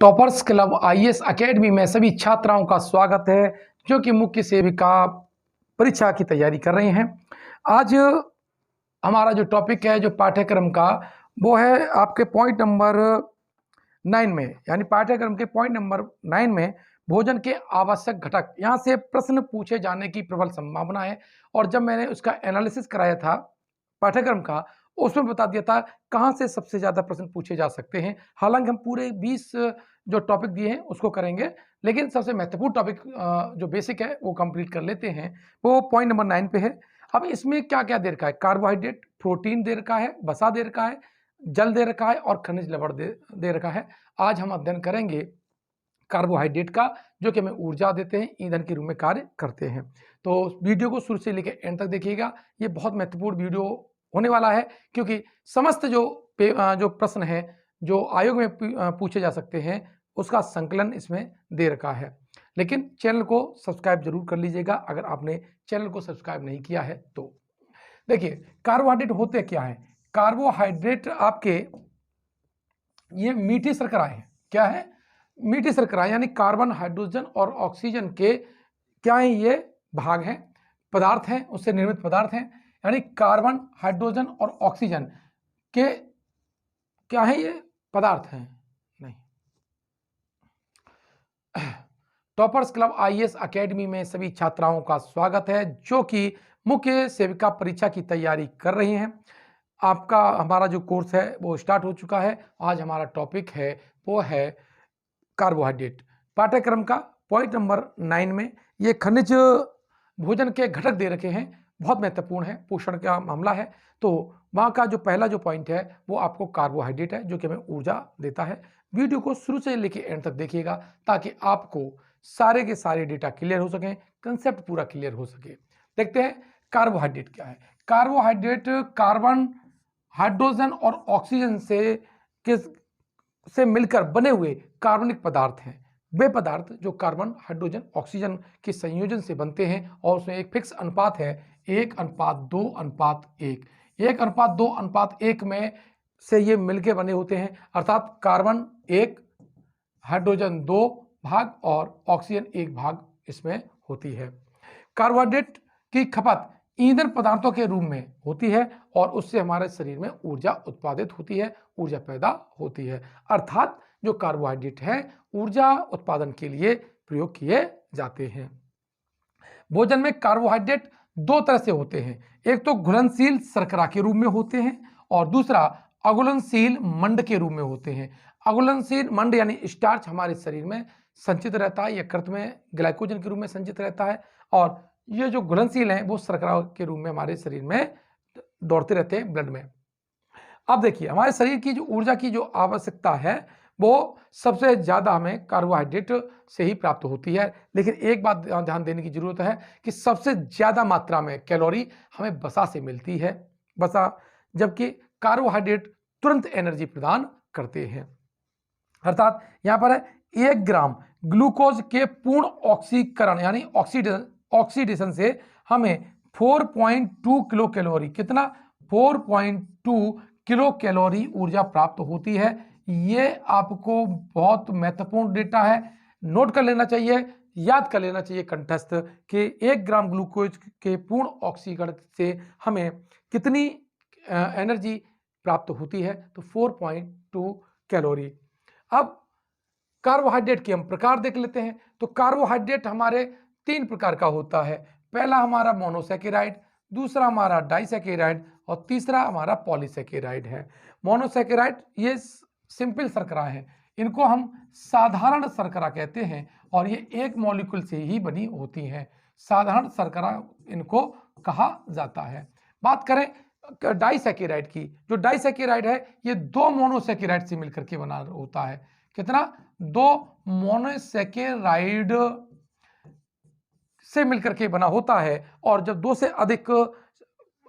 Toppers club IAS academy में सभी छात्राओं का स्वागत है जो कि मुख्य सेविका परीक्षा की तैयारी कर रही हैं। आज हमारा जो टॉपिक है जो पाठ्यक्रम का वो है आपके पॉइंट नंबर 9 में, यानी पाठ्यक्रम के पॉइंट नंबर 9 में भोजन के आवश्यक घटक। यहाँ से प्रश्न पूछे जाने की प्रबल संभावना है और जब मैंने उसका एनालिसिस कराया था पाठ्यक्रम का, उसमें बता दिया था कहाँ से सबसे ज़्यादा प्रश्न पूछे जा सकते हैं। हालांकि हम पूरे 20 जो टॉपिक दिए हैं उसको करेंगे, लेकिन सबसे महत्वपूर्ण टॉपिक जो बेसिक है वो कंप्लीट कर लेते हैं। वो पॉइंट नंबर 9 पे है। अब इसमें क्या क्या दे रखा है? कार्बोहाइड्रेट, प्रोटीन दे रखा है, वसा दे रखा है, जल दे रखा है और खनिज लवण दे रखा है। आज हम अध्ययन करेंगे कार्बोहाइड्रेट का, जो कि हमें ऊर्जा देते हैं, ईंधन के रूप में कार्य करते हैं। तो वीडियो को शुरू से लेकर एंड तक देखिएगा। ये बहुत महत्वपूर्ण वीडियो होने वाला है क्योंकि समस्त जो प्रश्न हैं जो आयोग में पूछे जा सकते हैं उसका संकलन इसमें दे रखा है। लेकिन चैनल को सब्सक्राइब जरूर कर लीजिएगा अगर आपने चैनल को सब्सक्राइब नहीं किया है तो। देखिए कार्बोहाइड्रेट होते क्या है? कार्बोहाइड्रेट आपके ये मीठी शर्कराएं हैं। क्या है? मीठी शर्कराएं, यानी कार्बन, हाइड्रोजन और ऑक्सीजन के क्या है? ये भाग हैं, पदार्थ हैं, उससे निर्मित पदार्थ हैं। यानी कार्बन, हाइड्रोजन और ऑक्सीजन के क्या है? ये पदार्थ हैं। नहीं, टॉपर्स क्लब आईएएस एकेडमी में सभी छात्राओं का स्वागत है जो कि मुख्य सेविका परीक्षा की तैयारी कर रही हैं। आपका हमारा जो कोर्स है वो स्टार्ट हो चुका है। आज हमारा टॉपिक है वो है कार्बोहाइड्रेट। पाठ्यक्रम का पॉइंट नंबर 9 में ये खनिज भोजन के घटक दे रखे हैं, बहुत महत्वपूर्ण है, पोषण का मामला है। तो वहाँ का जो पहला जो पॉइंट है वो आपको कार्बोहाइड्रेट है जो कि हमें ऊर्जा देता है। वीडियो को शुरू से लेकर एंड तक देखिएगा ताकि आपको सारे के सारे डेटा क्लियर हो सकें, कंसेप्ट पूरा क्लियर हो सके। देखते हैं कार्बोहाइड्रेट क्या है। कार्बोहाइड्रेट कार्बन, हाइड्रोजन और ऑक्सीजन से मिलकर बने हुए कार्बनिक पदार्थ हैं। वे पदार्थ जो कार्बन, हाइड्रोजन, ऑक्सीजन के संयोजन से बनते हैं और उसमें एक फिक्स अनुपात है 1:2:1। 1:2:1 में से ये मिलके बने होते हैं, अर्थात कार्बन 1, हाइड्रोजन 2 भाग और ऑक्सीजन 1 भाग इसमें होती है। कार्बोहाइड्रेट की खपत ईंधन पदार्थों के रूप में होती है और उससे हमारे शरीर में ऊर्जा उत्पादित होती है, ऊर्जा पैदा होती है। अर्थात जो कार्बोहाइड्रेट है ऊर्जा उत्पादन के लिए प्रयोग किए जाते हैं। भोजन में कार्बोहाइड्रेट दो तरह से होते हैं, एक तो घुलनशील शर्करा के रूप में होते हैं और दूसरा अघुलनशील मंड के रूप में होते हैं। अघुलनशील मंड यानी स्टार्च हमारे शरीर में संचित रहता है, यकृत में ग्लाइकोजन के रूप में संचित रहता है, और ये जो घुलनशील हैं वो शर्करा के रूप में हमारे शरीर में दौड़ते रहते हैं ब्लड में। अब देखिए हमारे शरीर की जो ऊर्जा की जो आवश्यकता है वो सबसे ज़्यादा हमें कार्बोहाइड्रेट से ही प्राप्त होती है। लेकिन एक बात ध्यान देने की जरूरत है कि सबसे ज़्यादा मात्रा में कैलोरी हमें वसा से मिलती है, वसा, जबकि कार्बोहाइड्रेट तुरंत एनर्जी प्रदान करते हैं। अर्थात यहाँ पर है 1 ग्राम ग्लूकोज के पूर्ण ऑक्सीकरण यानी ऑक्सीडेशन से हमें 4.2 किलो कैलोरी, कितना? 4.2 किलो कैलोरी ऊर्जा प्राप्त होती है। ये आपको बहुत महत्वपूर्ण डेटा है, नोट कर लेना चाहिए, याद कर लेना चाहिए कंठस्थ कि 1 ग्राम ग्लूकोज के पूर्ण ऑक्सीकरण से हमें कितनी एनर्जी प्राप्त होती है, तो 4.2 कैलोरी। अब कार्बोहाइड्रेट के हम प्रकार देख लेते हैं। तो कार्बोहाइड्रेट हमारे 3 प्रकार का होता है। पहला हमारा मोनोसैकेराइड, दूसरा हमारा डाइसैकेराइड और तीसरा हमारा पॉलीसैकेराइड है। मोनोसैकेराइड ये सिंपल शर्करा है, इनको हम साधारण शर्करा कहते हैं और ये एक मॉलिक्यूल से ही बनी होती हैं। साधारण शर्करा इनको कहा जाता है। बात करें डाइसैकेराइड की, जो डाइसैकेराइड है ये 2 मोनोसैकेराइड से मिलकर के बना होता है। कितना? 2 मोनोसैकेराइड से मिलकर के बना होता है। और जब 2 से अधिक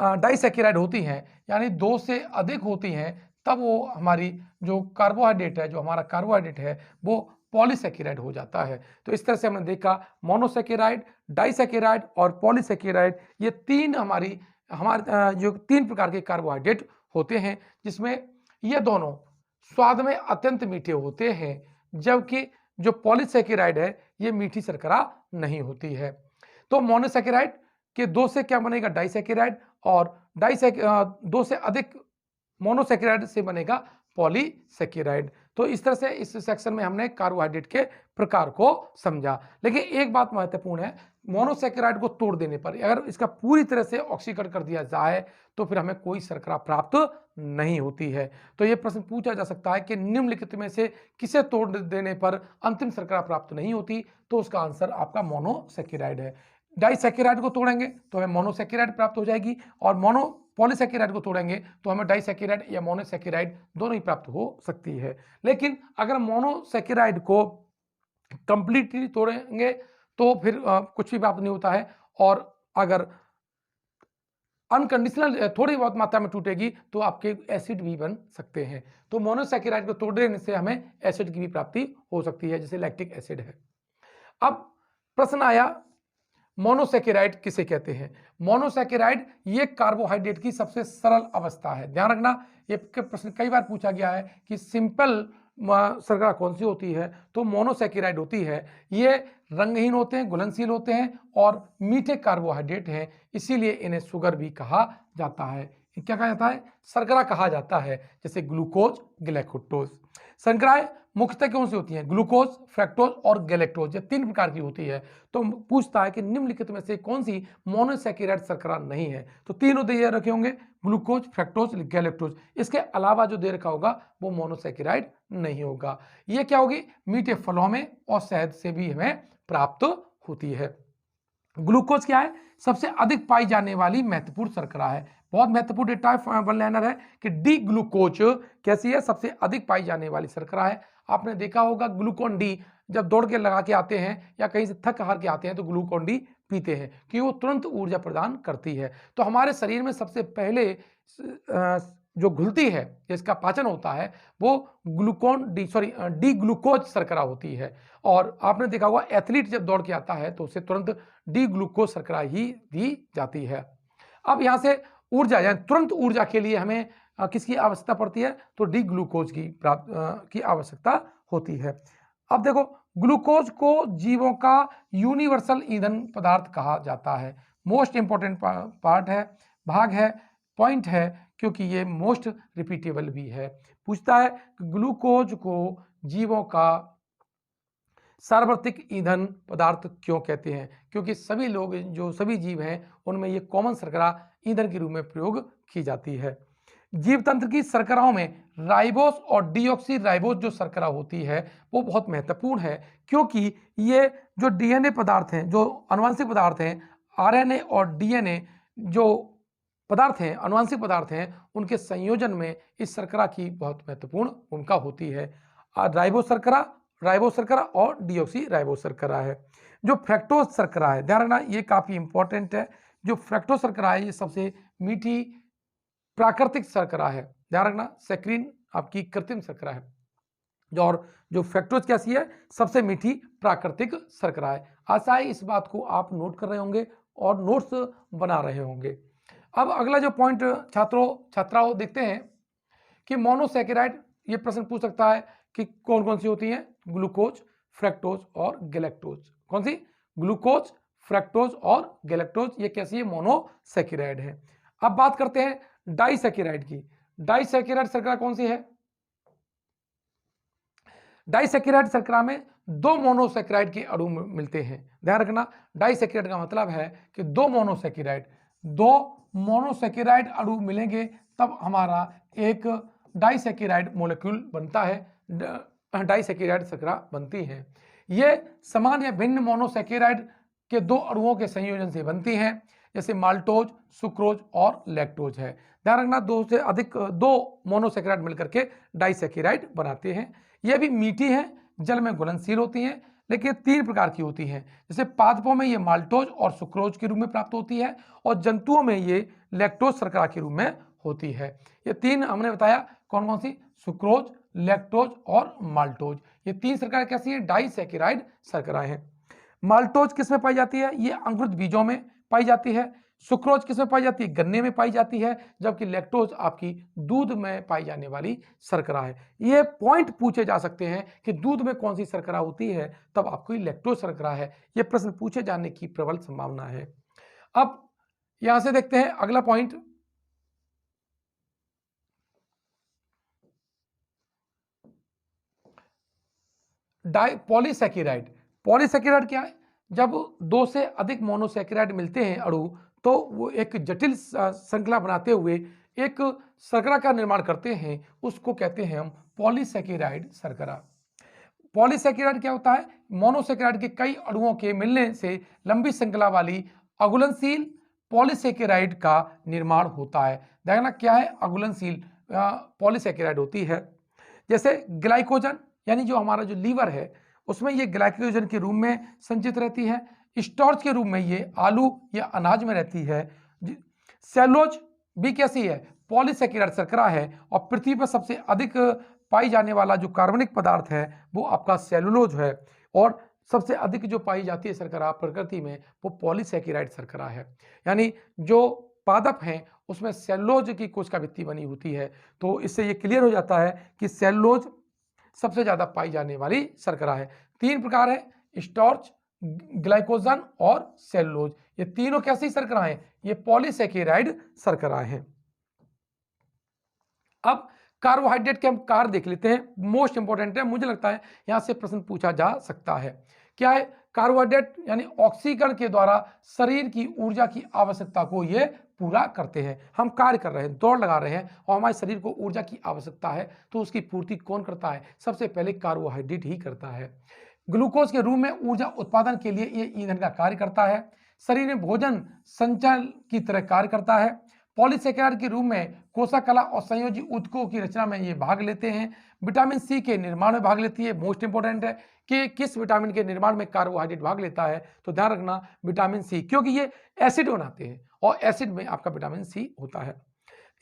डाइसैकेराइड होती हैं, यानी 2 से अधिक होती हैं, तब वो हमारी जो कार्बोहाइड्रेट है, जो हमारा कार्बोहाइड्रेट है वो पॉलीसैकेराइड हो जाता है। तो इस तरह से हमने देखा मोनोसैकेराइड, डाइसैकेराइड और पॉलीसैकेराइड, ये 3 हमारे जो 3 प्रकार के कार्बोहाइड्रेट होते हैं, जिसमें ये दोनों स्वाद में अत्यंत मीठे होते हैं, जबकि जो पॉलीसैकेराइड है ये मीठी शर्करा नहीं होती है। तो मोनोसैकेराइड के दो से क्या बनेगा, डाइसैकेराइड, और दो से अधिक मोनोसैकेराइड से बनेगा पॉलीसैकेराइड। तो इस तरह से इस सेक्शन में हमने कार्बोहाइड्रेट के प्रकार को समझा। लेकिन एक बात महत्वपूर्ण है, मोनोसैकेराइड को तोड़ देने पर अगर इसका पूरी तरह से ऑक्सीकरण कर दिया जाए तो फिर हमें कोई शर्करा प्राप्त नहीं होती है। तो यह प्रश्न पूछा जा सकता है कि निम्नलिखित में से किसे तोड़ देने पर अंतिम शर्करा प्राप्त नहीं होती, तो उसका आंसर आपका मोनोसैकेराइड है। डाइसैकेराइड को तोड़ेंगे तो हमें मोनोसैकेराइड प्राप्त हो जाएगी, और पॉलीसैकेराइड को तोड़ेंगे तो हमें डाइसैकेराइड या मोनोसैकेराइड दोनों ही प्राप्त हो सकती है। लेकिन अगर मोनोसैकेराइड को कंप्लीटली तोड़ेंगे तो फिर कुछ भी प्राप्त नहीं होता है, और अगर अनकंडीशनल थोड़ी बहुत मात्रा में टूटेगी तो आपके एसिड भी बन सकते हैं। तो मोनोसैकेराइड को तोड़ देने से हमें एसिड की भी प्राप्ति हो सकती है, जैसे लैक्टिक एसिड है। अब प्रश्न आया, मोनोसैकेराइड किसे कहते हैं? मोनोसैकेराइड ये कार्बोहाइड्रेट की सबसे सरल अवस्था है। ध्यान रखना, ये प्रश्न कई बार पूछा गया है कि सिंपल शर्करा कौन सी होती है, तो मोनोसैकेराइड होती है। ये रंगहीन होते हैं, घुलनशील होते हैं और मीठे कार्बोहाइड्रेट हैं, इसीलिए इन्हें शुगर भी कहा जाता है। क्या कहा जाता है? शर्करा कहा जाता है, जैसे ग्लूकोज, ग्लाइकोज। शर्कराएं मुख्यतः कौन सी होती हैं? ग्लूकोज, फ्रक्टोज और गैलेक्टोज, ये 3 प्रकार की होती है। तो पूछता है कि निम्नलिखित में से कौन सी मोनोसैकेराइड शर्करा नहीं है, तो तीनों दे रखे होंगे, ग्लूकोज, फ्रक्टोज, गैलेक्टोज। इसके अलावा जो दे रखा होगा वो मोनोसैकेराइड नहीं होगा। ये क्या होगी? मीठे फलों में और शहद से भी हमें प्राप्त होती है। ग्लूकोज क्या है? सबसे अधिक पाई जाने वाली महत्वपूर्ण शर्करा है। बहुत महत्वपूर्ण डेटा है, वन लाइनर है कि डी ग्लूकोज कैसी है? सबसे अधिक पाई जाने वाली शर्करा है। आपने देखा होगा ग्लूकोन डी जब दौड़ के लगा के आते हैं या कहीं से थक हार के आते हैं तो ग्लूकोन डी पीते हैं कि वो तुरंत ऊर्जा प्रदान करती है। तो हमारे शरीर में सबसे पहले जो घुलती है, जिसका पाचन होता है, वो डी ग्लूकोज शर्करा होती है। और आपने देखा होगा एथलीट जब दौड़ के आता है तो उसे तुरंत डी ग्लूकोज शर्करा ही दी जाती है। अब यहाँ से ऊर्जा यानी तुरंत ऊर्जा के लिए हमें किसकी आवश्यकता पड़ती है? तो डी ग्लूकोज की आवश्यकता होती है। अब देखो, ग्लूकोज को जीवों का यूनिवर्सल ईंधन पदार्थ कहा जाता है। मोस्ट इंपॉर्टेंट पार्ट है, भाग है, पॉइंट है, क्योंकि ये मोस्ट रिपीटेबल भी है। पूछता है ग्लूकोज को जीवों का सार्वत्रिक ईंधन पदार्थ क्यों कहते हैं? क्योंकि सभी लोग, जो सभी जीव हैं, उनमें ये कॉमन शर्करा ईंधन के रूप में प्रयोग की जाती है। जीवतंत्र की शर्कराओं में राइबोस और डीऑक्सी राइबोस जो शर्करा होती है वो बहुत महत्वपूर्ण है, क्योंकि ये जो डीएनए पदार्थ हैं, जो आनुवंशिक पदार्थ हैं, आरएनए और डीएनए जो पदार्थ हैं, आनुवंशिक पदार्थ हैं, उनके संयोजन में इस शर्करा की बहुत महत्वपूर्ण भूमिका होती है। राइबोस शर्करा और डीऑक्सी राइबोस शर्करा है। जो फ्रक्टोज शर्करा है, ध्यान रखना ये काफी इंपॉर्टेंट है। जो फ्रक्टोज शर्करा है ये सबसे मीठी प्राकृतिक शर्करा है। ध्यान रखना, सैक्रिन आपकी कृत्रिम शर्करा है, जो फ्रक्टोज कैसी है? सबसे मीठी प्राकृतिक शर्करा है। आशा है इस बात को आप नोट कर रहे होंगे और नोट्स बना रहे होंगे। अब अगला जो पॉइंट छात्राओं देखते हैं कि मोनोसैकेराइड, ये प्रश्न पूछ सकता है कि कौन कौन सी होती हैं? ग्लूकोज, फ्रक्टोज और गैलेक्टोज। कौन सी? ग्लूकोज, फ्रक्टोज और गैलेक्टोज, ये कैसी है? मोनोसैकेराइड है। अब बात करते हैं डाइसैकेराइड की। डाइसैकेराइड शर्करा कौन सी है? डाइसैकेराइड शर्करा में 2 मोनोसैकेराइड के अणु मिलते हैं। ध्यान रखना, डाइसैकेराइड का मतलब है कि 2 मोनोसैकेराइड अणु मिलेंगे तब हमारा एक डाइसैकेराइड मॉलिक्यूल बनता है, डाइसैकेराइड शर्करा बनती है। ये समान या भिन्न मोनोसैकेराइड के 2 अणुओं के संयोजन से बनती हैं, जैसे माल्टोज, सुक्रोज और लैक्टोज है। ध्यान रखना, 2 से अधिक 2 मोनोसैकेराइड मिलकर के डाइसैकेराइड बनाते हैं। ये भी मीठी हैं, जल में घुलनशील होती हैं, लेकिन 3 प्रकार की होती हैं। जैसे पादपों में ये माल्टोज और सुक्रोज के रूप में प्राप्त होती है और जंतुओं में ये लैक्टोज शर्करा के रूप में होती है। ये 3 हमने बताया, कौन कौन सी? सुक्रोज, लैक्टोज और माल्टोज। ये 3 शर्करा कैसी है? डाइसैकेराइड शर्करा है। माल्टोज किस में पाई जाती है? ये अंकुरित बीजों में पाई जाती है। सुक्रोज किसमें पाई जाती है? गन्ने में पाई जाती है, जबकि लैक्टोज आपकी दूध में पाई जाने वाली शर्करा है। ये पॉइंट पूछे जा सकते हैं कि दूध में कौन सी शर्करा होती है, तब आपको लैक्टोज शर्करा है। ये प्रश्न पूछे जाने की प्रबल संभावना है। अब यहां से देखते हैं अगला पॉइंट। पॉलीसैकेराइड। पॉलीसैकेराइड क्या है? जब दो से अधिक मोनोसैकेराइड मिलते हैं अणु, तो वो एक जटिल श्रृंखला बनाते हुए एक शर्करा का निर्माण करते हैं, उसको कहते हैं हम पॉलीसैकेराइड शर्करा। पॉलीसैकेराइड क्या होता है? मोनोसैकेराइड के कई अणुओं के मिलने से लंबी श्रृंखला वाली अघुलनशील पॉलीसैकेराइड का निर्माण होता है। देखना क्या है? अघुलनशील पॉलीसैकेराइड होती है। जैसे ग्लाइकोजन, यानी जो हमारा जो लीवर है उसमें ये ग्लाइकोजन के रूप में संचित रहती है। स्टार्च के रूप में ये आलू या अनाज में रहती है। सेलुलोज भी कैसी है? पॉलीसैकेराइड शर्करा है, और पृथ्वी पर सबसे अधिक पाई जाने वाला जो कार्बनिक पदार्थ है वो आपका सेलुलोज है, और सबसे अधिक जो पाई जाती है शर्करा प्रकृति में वो पॉलीसैकेराइड शर्करा है। यानी जो पादप हैं उसमें सेलुलोज की कोशिका भित्ति बनी होती है। तो इससे ये क्लियर हो जाता है कि सेलुलोज सबसे ज्यादा पाई जाने वाली शर्करा है। तीन प्रकार है, स्टार्च, ग्लाइकोजन और सेलुलोज। ये तीनों कैसी शर्करा हैं? ये पॉलीसैकेराइड शर्करा हैं। अब कार्बोहाइड्रेट के हम कार्य देख लेते हैं, मोस्ट इंपॉर्टेंट है, मुझे लगता है यहां से प्रश्न पूछा जा सकता है। क्या है? कार्बोहाइड्रेट यानी ऑक्सीकरण के द्वारा शरीर की ऊर्जा की आवश्यकता को ये पूरा करते हैं। हम कार्य कर रहे हैं, दौड़ लगा रहे हैं, और हमारे शरीर को ऊर्जा की आवश्यकता है, तो उसकी पूर्ति कौन करता है? सबसे पहले कार्बोहाइड्रेट ही करता है। ग्लूकोज के रूप में ऊर्जा उत्पादन के लिए ये ईंधन का कार्य करता है। शरीर में भोजन संचय की तरह कार्य करता है। पॉलीसैकेराइड के रूप में कोशिका और संयोजी ऊतकों की रचना में ये भाग लेते हैं। विटामिन सी के निर्माण में भाग लेती है। मोस्ट इंपॉर्टेंट है कि किस विटामिन के निर्माण में कार्बोहाइड्रेट भाग लेता है, तो ध्यान रखना विटामिन सी, क्योंकि ये एसिड बनाते हैं और एसिड में आपका विटामिन सी होता है।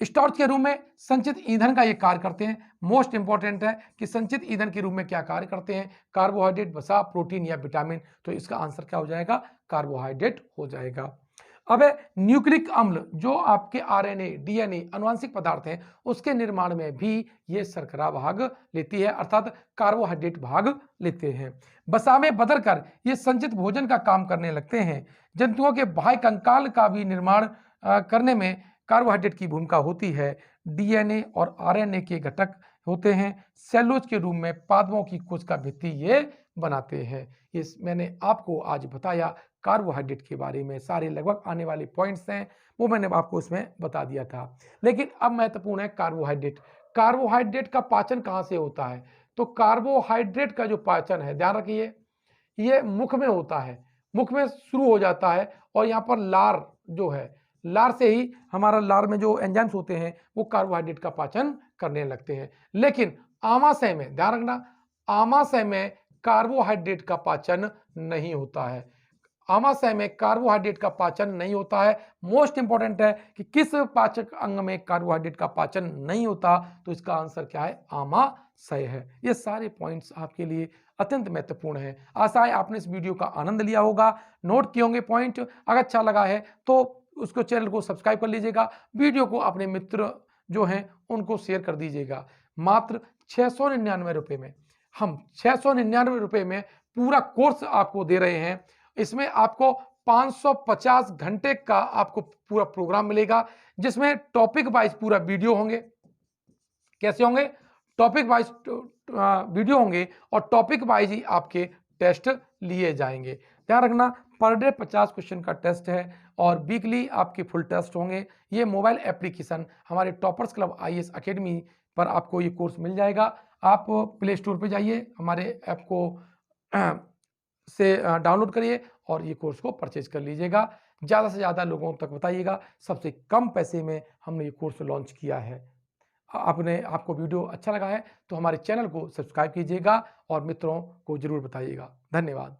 स्टार्च के रूप में संचित ईंधन का ये कार्य करते हैं। मोस्ट इंपॉर्टेंट है कि संचित ईंधन के रूप में क्या कार्य करते हैं? कार्बोहाइड्रेट, वसा, प्रोटीन या विटामिन। तो इसका आंसर क्या हो जाएगा? कार्बोहाइड्रेट हो जाएगा। अब है न्यूक्लिक अम्ल, जो आपके आरएनए, डीएनए अनुवांशिक पदार्थ हैं, उसके निर्माण में भी ये शर्करा भाग लेती है, अर्थात कार्बोहाइड्रेट भाग लेते हैं। वसा में बदलकर ये संचित भोजन का काम करने लगते हैं। जंतुओं के बाह्य कंकाल का भी निर्माण करने में कार्बोहाइड्रेट की भूमिका होती है। डीएनए और आरएनए के घटक होते हैं। सेलुलोज के रूप में पादपों की कोशिका भित्ति ये बनाते हैं। इस मैंने आपको आज बताया कार्बोहाइड्रेट के बारे में, सारे लगभग आने वाले पॉइंट्स हैं वो मैंने आपको इसमें बता दिया था। लेकिन अब महत्वपूर्ण है कार्बोहाइड्रेट। कार्बोहाइड्रेट का पाचन कहाँ से होता है? तो कार्बोहाइड्रेट का जो पाचन है, ध्यान रखिए, ये मुख में होता है, मुख में शुरू हो जाता है, और यहाँ पर लार जो है, लार से ही हमारा लार में जो एंजाइम्स होते हैं वो कार्बोहाइड्रेट का पाचन करने लगते हैं। लेकिन आमाशय में, ध्यान रखना, आमाशय में कार्बोहाइड्रेट का पाचन नहीं होता है। आमाशय में कार्बोहाइड्रेट का पाचन नहीं होता है। मोस्ट इंपॉर्टेंट है कि किस पाचक अंग में कार्बोहाइड्रेट का पाचन नहीं होता, तो इसका आंसर क्या है? आमाशय है। ये सारे पॉइंट्स आपके लिए अत्यंत महत्वपूर्ण है। आशा है आपने इस वीडियो का आनंद लिया होगा, नोट किए होंगे पॉइंट। अगर अच्छा लगा है तो उसको चैनल को सब्सक्राइब कर लीजिएगा, वीडियो को अपने मित्र जो हैं उनको शेयर कर दीजिएगा। मात्र 699 रुपये में, हम 699 रुपये में पूरा कोर्स आपको दे रहे हैं। इसमें आपको 550 घंटे का आपको पूरा प्रोग्राम मिलेगा, जिसमें टॉपिक वाइज पूरा वीडियो होंगे। कैसे होंगे? टॉपिक वाइज वीडियो होंगे, और टॉपिक वाइज ही आपके टेस्ट लिए जाएंगे। ध्यान रखना, पर डे 50 क्वेश्चन का टेस्ट है, और वीकली आपके फुल टेस्ट होंगे। ये मोबाइल एप्लीकेशन हमारे टॉपर्स क्लब आईएएस अकेडमी पर आपको ये कोर्स मिल जाएगा। आप प्ले स्टोर पर जाइए, हमारे ऐप को से डाउनलोड करिए और ये कोर्स को परचेज कर लीजिएगा। ज़्यादा से ज़्यादा लोगों तक बताइएगा। सबसे कम पैसे में हमने ये कोर्स लॉन्च किया है। आपको वीडियो अच्छा लगा है तो हमारे चैनल को सब्सक्राइब कीजिएगा और मित्रों को जरूर बताइएगा। धन्यवाद।